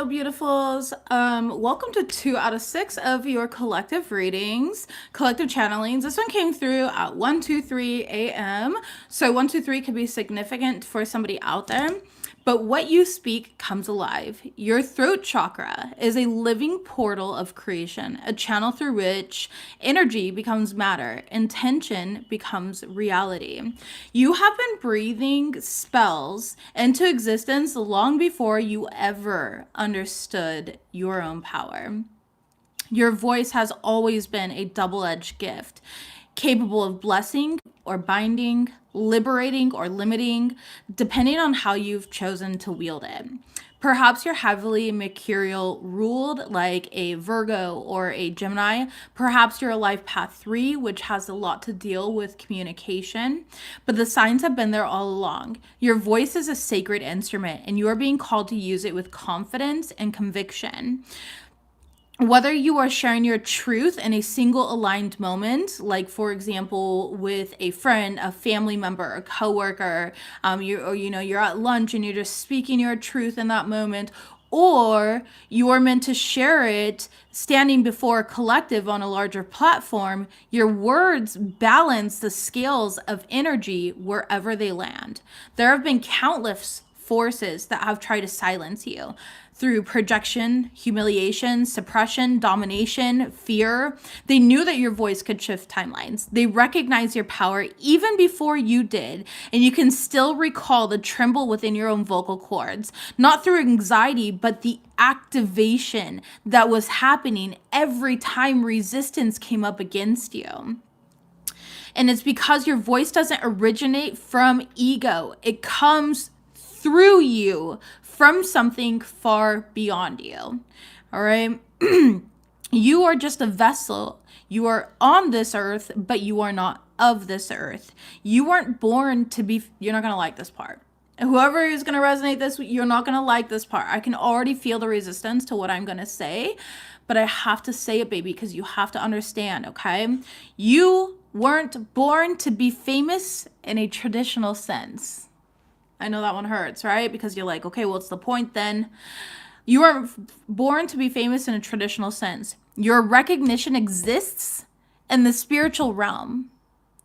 Hello, beautifuls. Welcome to 2 out of 6 of your collective readings, collective channelings. This one came through at 1:23 a.m. So 1:23 could be significant for somebody out there. But what you speak comes alive. Your throat chakra is a living portal of creation, a channel through which energy becomes matter, intention becomes reality. You have been breathing spells into existence long before you ever understood your own power. Your voice has always been a double-edged gift, capable of blessing or binding, liberating or limiting, depending on how you've chosen to wield it. Perhaps you're heavily mercurial ruled, like a Virgo or a Gemini. Perhaps you're a life path 3, which has a lot to deal with communication. But the signs have been there all along. Your voice is a sacred instrument, and you are being called to use it with confidence and conviction. Whether you are sharing your truth in a single aligned moment, like for example with a friend, a family member, a coworker, you're at lunch and you're just speaking your truth in that moment, or you are meant to share it standing before a collective on a larger platform, your words balance the scales of energy wherever they land. There have been countless forces that have tried to silence you through projection, humiliation, suppression, domination, fear. They knew that your voice could shift timelines. They recognized your power even before you did, and you can still recall the tremble within your own vocal cords, not through anxiety, but the activation that was happening every time resistance came up against you. And it's because your voice doesn't originate from ego. It comes through you from something far beyond you. All right. You are just a vessel. You are on this earth, but you are not of this earth. You weren't born to be, you're not going to like this part. Whoever is going to resonate this, you're not going to like this part. I can already feel the resistance to what I'm going to say, but I have to say it, baby, because you have to understand, okay? You weren't born to be famous in a traditional sense. I know that one hurts, right? Because you're like, okay, what's the point then? You weren't born to be famous in a traditional sense. Your recognition exists in the spiritual realm.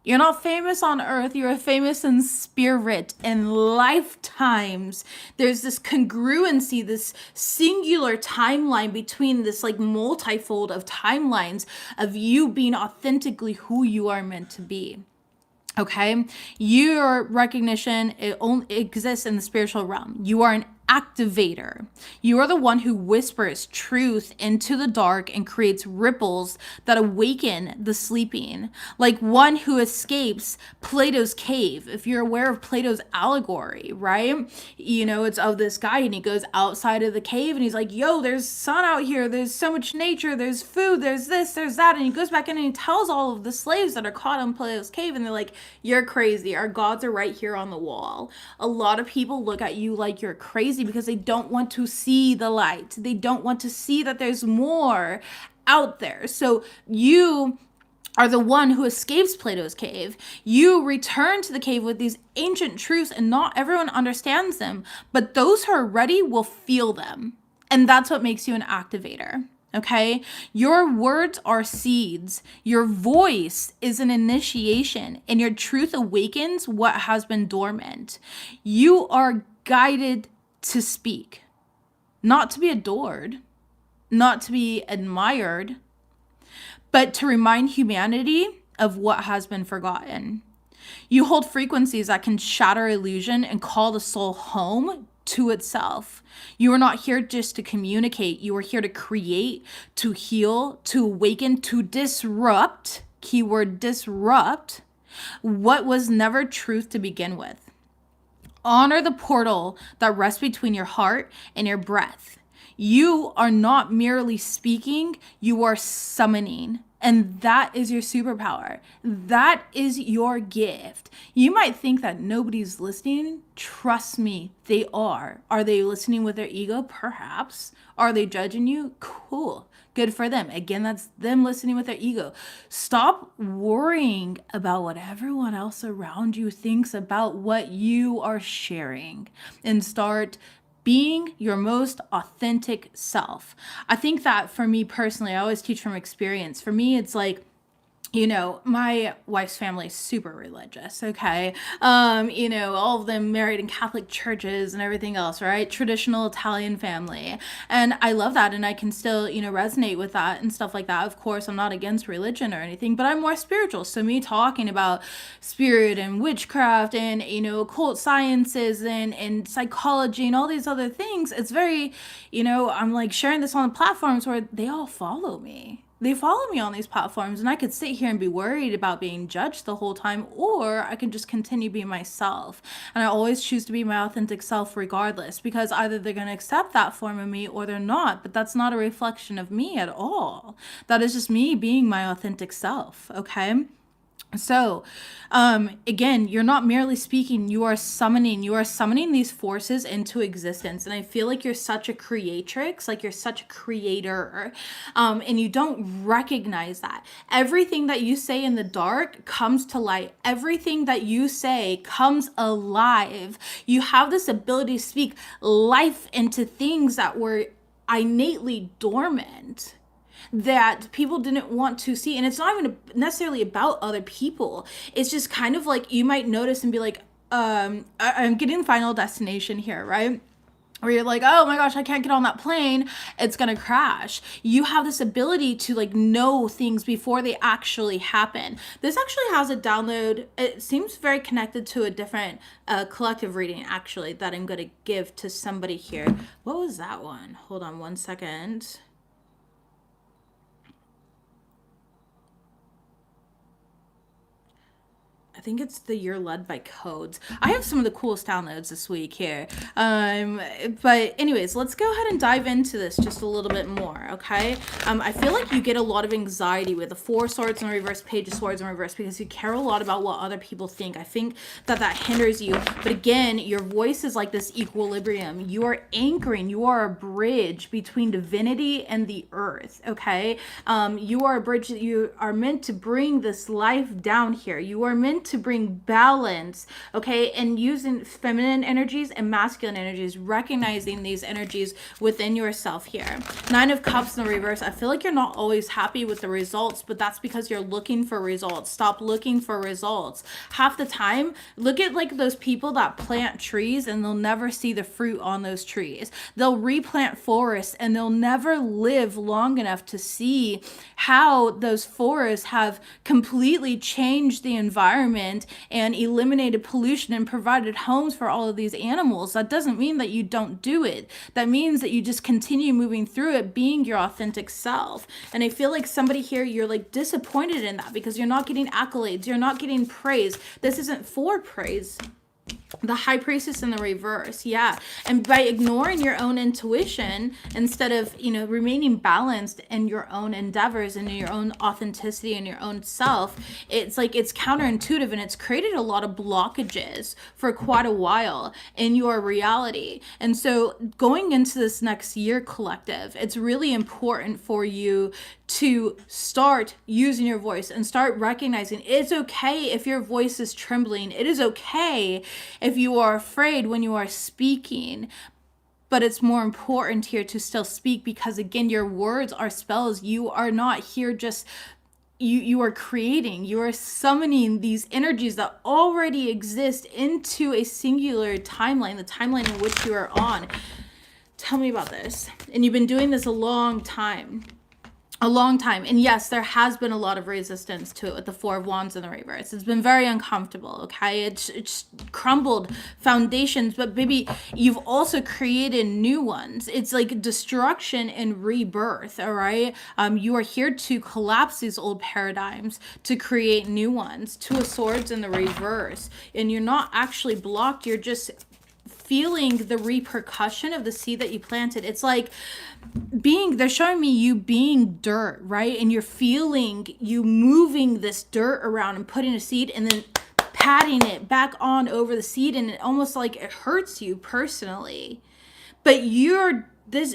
You're not famous on earth, you're famous in spirit, in lifetimes. There's this congruency, this singular timeline between this like multifold of timelines of you being authentically who you are meant to be. Okay, your recognition, it only exists in the spiritual realm. You are an activator. You are the one who whispers truth into the dark and creates ripples that awaken the sleeping, like one who escapes Plato's cave. If you're aware of Plato's allegory, right? You know, it's of this guy and he goes outside of the cave and he's like, yo, there's sun out here. There's so much nature. There's food. There's this, there's that. And he goes back in and he tells all of the slaves that are caught in Plato's cave and they're like, you're crazy. Our gods are right here on the wall. A lot of people look at you like you're crazy because they don't want to see the light. They don't want to see that there's more out there. So you are the one who escapes Plato's cave. You return to the cave with these ancient truths, and not everyone understands them, but those who are ready will feel them. And that's what makes you an activator. Okay, your words are seeds. Your voice is an initiation, and your truth awakens what has been dormant. You are guided to speak, not to be adored, not to be admired, but to remind humanity of what has been forgotten. You hold frequencies that can shatter illusion and call the soul home to itself. You are not here just to communicate. You are here to create, to heal, to awaken, to disrupt, keyword disrupt, what was never truth to begin with. Honor the portal that rests between your heart and your breath. You are not merely speaking, you are summoning. And that is your superpower. That is your gift. You might think that nobody's listening. Trust me, they are. Are they listening with their ego? Perhaps. Are they judging you? Cool. Good for them. Again, that's them listening with their ego. Stop worrying about what everyone else around you thinks about what you are sharing and start being your most authentic self. I think that for me personally, I always teach from experience. For me, it's like, my wife's family is super religious, okay? All of them married in Catholic churches and everything else, right? Traditional Italian family. And I love that, and I can still, resonate with that and stuff like that. Of course, I'm not against religion or anything, but I'm more spiritual. So me talking about spirit and witchcraft and, occult sciences and psychology and all these other things, it's very, I'm like sharing this on the platforms where they all follow me. They follow me on these platforms, and I could sit here and be worried about being judged the whole time, or I can just continue being myself. And I always choose to be my authentic self regardless, because either they're going to accept that form of me or they're not, but that's not a reflection of me at all. That is just me being my authentic self, okay? So, again, you're not merely speaking, you are summoning these forces into existence. And I feel like you're such a creatrix, like you're such a creator, and you don't recognize that. Everything that you say in the dark comes to light. Everything that you say comes alive. You have this ability to speak life into things that were innately dormant, that people didn't want to see. And it's not even necessarily about other people. It's just kind of like you might notice and be like, I'm getting Final Destination here, right? Where you're like, oh my gosh, I can't get on that plane, it's gonna crash. You have this ability to like know things before they actually happen. This actually has a download. It seems very connected to a different collective reading actually that I'm gonna give to somebody here. What was that one? Hold on one second. I think it's the You're Led by Codes. I have some of the coolest downloads this week here. But anyways, let's go ahead and dive into this just a little bit more, okay? I feel like you get a lot of anxiety with the Four Swords in reverse, Page of Swords in reverse, because you care a lot about what other people think. I think that hinders you. But again, your voice is like this equilibrium. You are anchoring. You are a bridge between divinity and the earth, okay? You are a bridge that you are meant to bring this life down here. You are meant to bring balance, okay? And using feminine energies and masculine energies, recognizing these energies within yourself here. Nine of Cups in the reverse. I feel like you're not always happy with the results, but that's because you're looking for results. Stop looking for results. Half the time, look at like those people that plant trees and they'll never see the fruit on those trees. They'll replant forests and they'll never live long enough to see how those forests have completely changed the environment and eliminated pollution and provided homes for all of these animals. That doesn't mean that you don't do it. That means that you just continue moving through it, being your authentic self. And I feel like somebody here, you're like disappointed in that because you're not getting accolades, you're not getting praise. This isn't for praise. The High Priestess in the reverse, yeah. And by ignoring your own intuition instead of, remaining balanced in your own endeavors and in your own authenticity and your own self, it's like it's counterintuitive and it's created a lot of blockages for quite a while in your reality. And so going into this next year, collective, it's really important for you to start using your voice and start recognizing it's okay if your voice is trembling. It is okay if you are afraid when you are speaking. But it's more important here to still speak because, again, your words are spells. You are not here just... You are creating, you are summoning these energies that already exist into a singular timeline, the timeline in which you are on. Tell me about this. And you've been doing this a long time. And yes, there has been a lot of resistance to it with the Four of Wands in the reverse. It's been very uncomfortable, okay? It's crumbled foundations, but baby, you've also created new ones. It's like destruction and rebirth, all right? You are here to collapse these old paradigms to create new ones. Two of Swords in the reverse. And you're not actually blocked, you're just feeling the repercussion of the seed that you planted. It's like they're showing me you being dirt, right? And you're feeling you moving this dirt around and putting a seed and then patting it back on over the seed, and it almost like it hurts you personally. But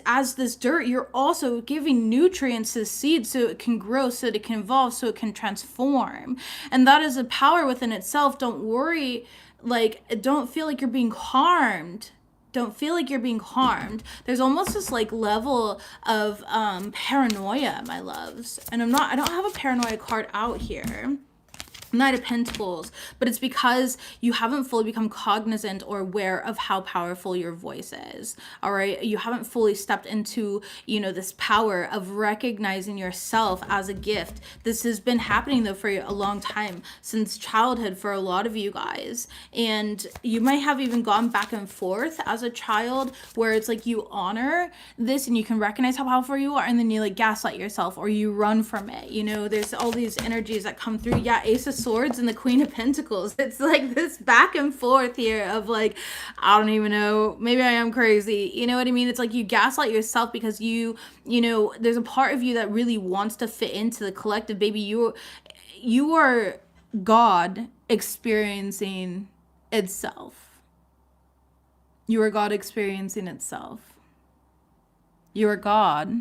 as this dirt, you're also giving nutrients to the seed so it can grow, so that it can evolve, so it can transform. And that is a power within itself. Don't worry, don't feel like you're being harmed don't feel like you're being harmed. There's almost this like level of paranoia, my loves. And I don't have a paranoia card out here. Knight of Pentacles, but it's because you haven't fully become cognizant or aware of how powerful your voice is. All right, you haven't fully stepped into, this power of recognizing yourself as a gift. This has been happening though for a long time, since childhood for a lot of you guys, and you might have even gone back and forth as a child where it's like you honor this and you can recognize how powerful you are, and then you like gaslight yourself or you run from it. There's all these energies that come through. Yeah, Ace of Swords and the Queen of Pentacles. It's like this back and forth here of like, I don't even know, maybe I am crazy. You know what I mean? It's like you gaslight yourself because there's a part of you that really wants to fit into the collective. Baby, you are God experiencing itself. You are God experiencing itself. You are God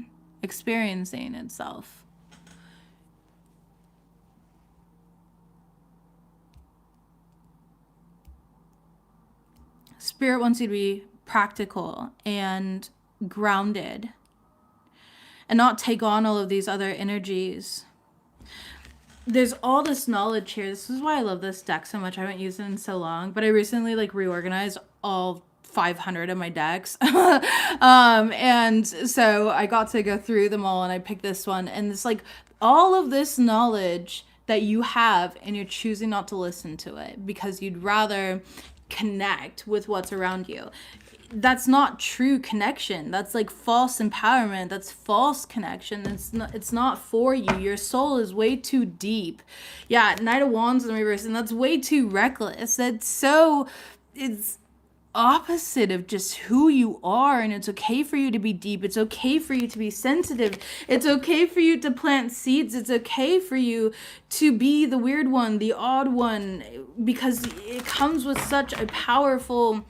experiencing itself. Spirit wants you to be practical and grounded and not take on all of these other energies. There's all this knowledge here. This is why I love this deck so much. I haven't used it in so long, but I recently reorganized all 500 of my decks. And so I got to go through them all and I picked this one, and it's like all of this knowledge that you have and you're choosing not to listen to it because you'd rather connect with what's around you. That's not true connection. That's like false empowerment. That's false connection. It's not for you. Your soul is way too deep. Yeah, Knight of Wands in reverse, and that's way too reckless. It's opposite of just who you are, and it's okay for you to be deep. It's okay for you to be sensitive. It's okay for you to plant seeds. It's okay for you to be the weird one, the odd one, because it comes with such a powerful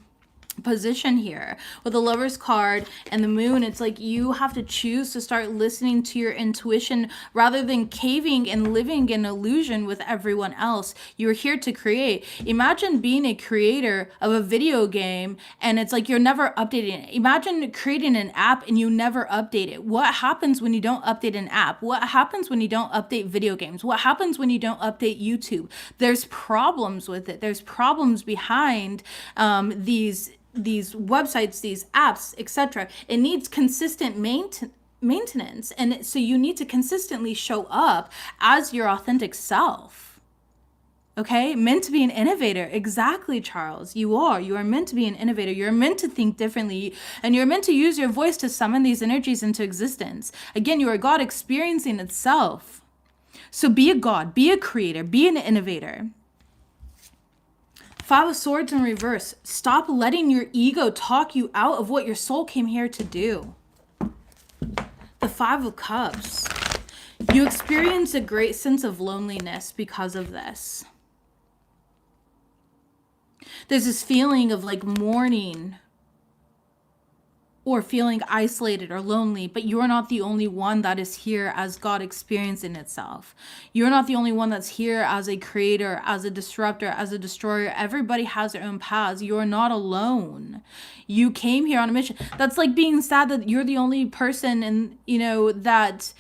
position here with the Lover's card and the Moon. It's like you have to choose to start listening to your intuition rather than caving and living in illusion with everyone else. You're here to create. Imagine being a creator of a video game and it's like you're never updating it. Imagine creating an app and you never update it. What happens when you don't update an app? What happens when you don't update video games? What happens when you don't update YouTube? There's problems with it. There's problems behind these websites, these apps, etc. It needs consistent maintenance, and so you need to consistently show up as your authentic self. Okay, meant to be an innovator. Exactly, Charles. You are meant to be an innovator. You're meant to think differently, and you're meant to use your voice to summon these energies into existence. Again, you are God experiencing itself. So be a God, be a creator, be an innovator. Five of Swords in reverse. Stop letting your ego talk you out of what your soul came here to do. The Five of Cups. You experience a great sense of loneliness because of this. There's this feeling of like mourning or feeling isolated or lonely, but you're not the only one that is here as God experiencing itself. You're not the only one that's here as a creator, as a disruptor, as a destroyer. Everybody has their own paths. You're not alone. You came here on a mission. That's like being sad that you're the only person that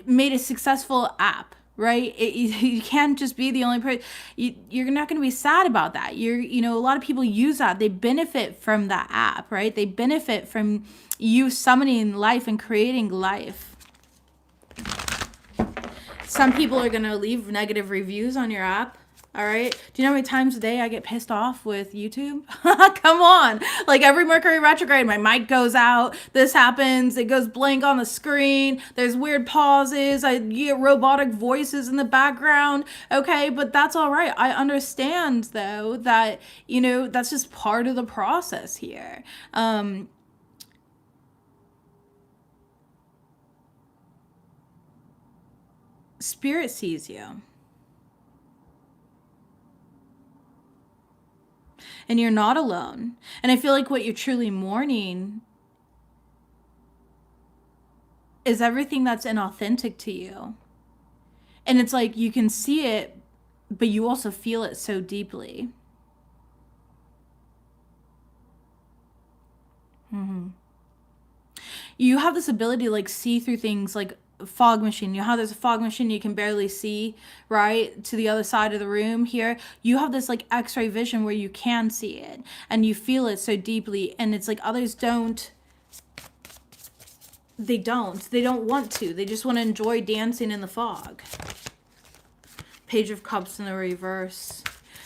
made a successful app. Right? You can't just be the only person. You're not going to be sad about that. A lot of people use that. They benefit from that app, right? They benefit from you summoning life and creating life. Some people are going to leave negative reviews on your app. All right. Do you know how many times a day I get pissed off with YouTube? Come on. Like every Mercury retrograde, my mic goes out. This happens. It goes blank on the screen. There's weird pauses. I get robotic voices in the background. Okay. But that's all right. I understand though that, that's just part of the process here. Spirit sees you. And you're not alone. And I feel like what you're truly mourning is everything that's inauthentic to you. And it's like you can see it, but you also feel it so deeply. You have this ability to like see through things like a fog machine. You know how there's a fog machine you can barely see, right, to the other side of the room here? You have this like x-ray vision where you can see it and you feel it so deeply, and it's like others don't. They don't want to. They just want to enjoy dancing in the fog. Page of Cups in the reverse.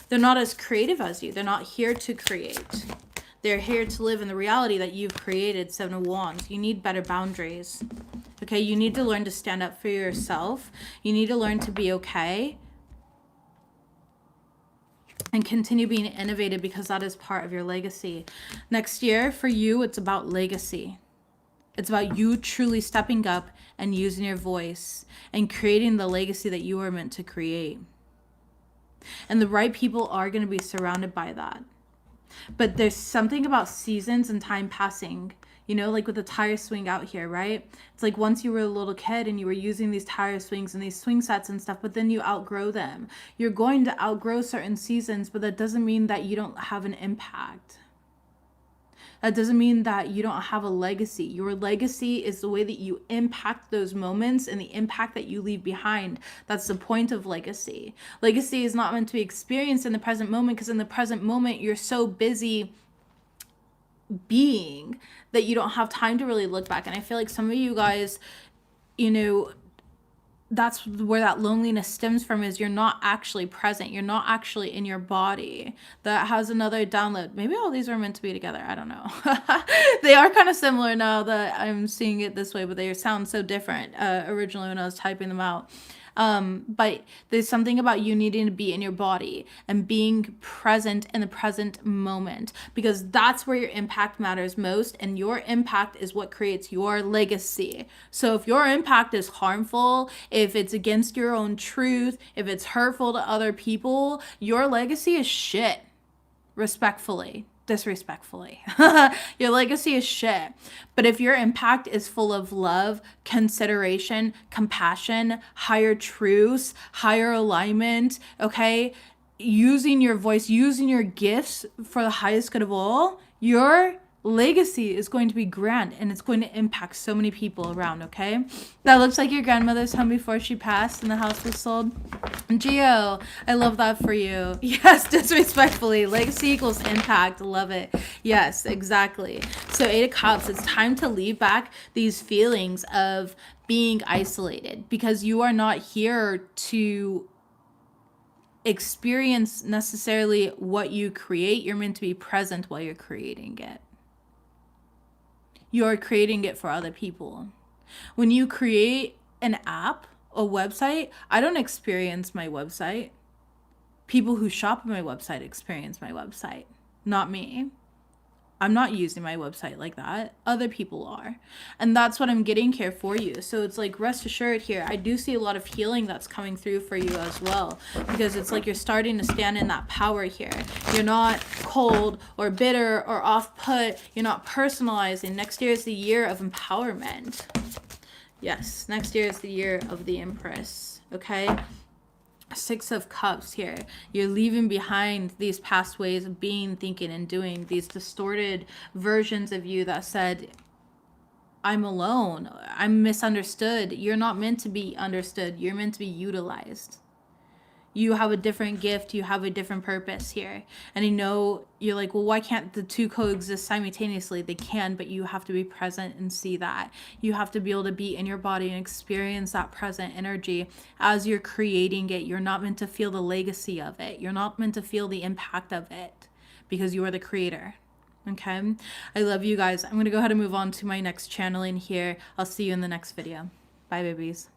They're not as creative as you. They're not here to create. They're here to live in the reality that you've created. Seven of Wands. You need better boundaries. Okay, you need to learn to stand up for yourself. You need to learn to be okay. And continue being innovative, because that is part of your legacy. Next year, for you, it's about legacy. It's about you truly stepping up and using your voice and creating the legacy that you are meant to create. And the right people are going to be surrounded by that. But there's something about seasons and time passing, you know, like with the tire swing out here, right? It's like once you were a little kid and you were using these tire swings and these swing sets and stuff, but then you outgrow them. You're going to outgrow certain seasons, but that doesn't mean that you don't have an impact. That doesn't mean that you don't have a legacy. Your legacy is the way that you impact those moments and the impact that you leave behind. That's the point of legacy. Legacy is not meant to be experienced in the present moment, because in the present moment, you're so busy being that you don't have time to really look back. And I feel like some of you guys, you know, that's where that loneliness stems from, is you're not actually present. You're not actually in your body. That has another download. Maybe all these are meant to be together. I don't know. They are kind of similar now that I'm seeing it this way, but they sound so different originally when I was typing them out. But there's something about you needing to be in your body and being present in the present moment, because that's where your impact matters most, and your impact is what creates your legacy. So if your impact is harmful, if it's against your own truth, if it's hurtful to other people, your legacy is shit. Respectfully. Disrespectfully. Your legacy is shit. But if your impact is full of love, consideration, compassion, higher truths, higher alignment, okay, using your voice, using your gifts for the highest good of all, your legacy is going to be grand, and it's going to impact so many people around, okay? That looks like your grandmother's home before she passed and the house was sold. Geo, I love that for you. Yes, disrespectfully. Legacy equals impact. Love it. Yes, exactly. So 8 of Cups, it's time to leave back these feelings of being isolated, because you are not here to experience necessarily what you create. You're meant to be present while you're creating it. You're creating it for other people. When you create an app, a website, I don't experience my website. People who shop on my website experience my website, not me. I'm not using my website like that. Other people are. And that's what I'm getting here for you. So it's like, rest assured here, I do see a lot of healing that's coming through for you as well. Because it's like you're starting to stand in that power here. You're not cold or bitter or off-put. You're not personalizing. Next year is the year of empowerment. Yes, next year is the year of the Empress. Okay? 6 of Cups here. You're leaving behind these past ways of being, thinking, and doing, these distorted versions of you that said, I'm alone, I'm misunderstood. You're not meant to be understood. You're meant to be utilized. You have a different gift. You have a different purpose here. And you know, you're like, well, why can't the two coexist simultaneously? They can, but you have to be present and see that. You have to be able to be in your body and experience that present energy as you're creating it. You're not meant to feel the legacy of it. You're not meant to feel the impact of it, because you are the creator. Okay? I love you guys. I'm going to go ahead and move on to my next channeling here. I'll see you in the next video. Bye, babies.